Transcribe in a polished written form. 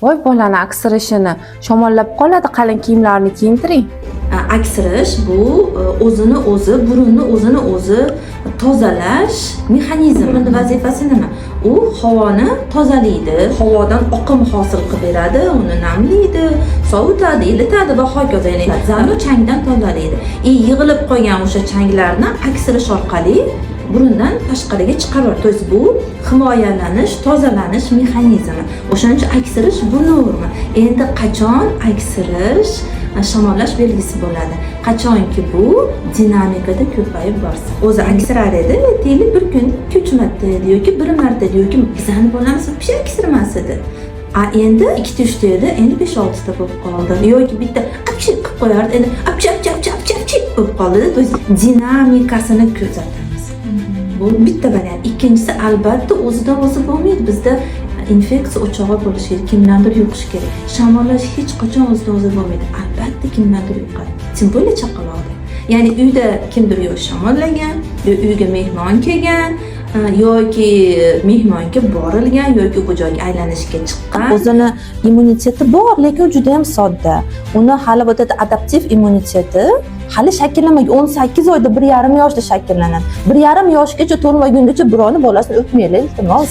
voy bolani aksirishini shamollab qoladi, qalin kiyimlarni kiyintiring. Aksirish bu o'zini o'zi, burunni o'zini o'zi tozalash mexanizmi. Burunning vazifasi nima? U havoni tozalaydi, havodan oqim hosil qilib beradi, uni namlaydi, sovutadi, ilitadi va hokazo. Ya'ni zarur changdan tozalaydi. Yig'ilib qolgan o'sha changlarni aksirish orqali burundan tashqariga chiqaradi. To есть bu himoyalanish, tozalanish mexanizmi. O'shaning uchun aksirish bu norma. Endi qachon aksirish shamollash belgisi bo'ladi? Qachonki bu dinamikada ko'payib borsa. O'zi aksirar edi, deylik bir kun 2-3 marta yoki 1 marta yoki bizani bolamiz hech aksirmas edi. Endi 2-3 edi, endi 5-6 ta bo'lib qoldi. Yoki bitta apchib qilib qo'yardi, endi apchap bo'lib qoldi. To есть dinamikasini kuzatamiz. Bu bitta variant. Ikkinchisi albatta o'zidan o'zi bo'lmaydi. Bizda infeksiya o'chog'i bo'lishi kerak, kimlardir yuqishi kerak. Shamollash hech qachon o'zidan o'zi bo'lmaydi. Albatta kimlardir yuqadi. Tim bo'lsa chaqaloqda. Ya'ni uyda kimdir yo shamollagan, yo uyga mehmon kelgan, yoki mehmonga borilgan yoki bu joyga aylanishga chiqqan. O'zini immuniteti bor, lekin juda ham sodda. Uni hali bu yerda adaptiv immuniteti hali shakllanmagan. 18 oyda 1,5 yoshda shakllanadi. 1,5 yoshgacha to'lmagungacha birovni bolasini o'pmaylik, iltimos.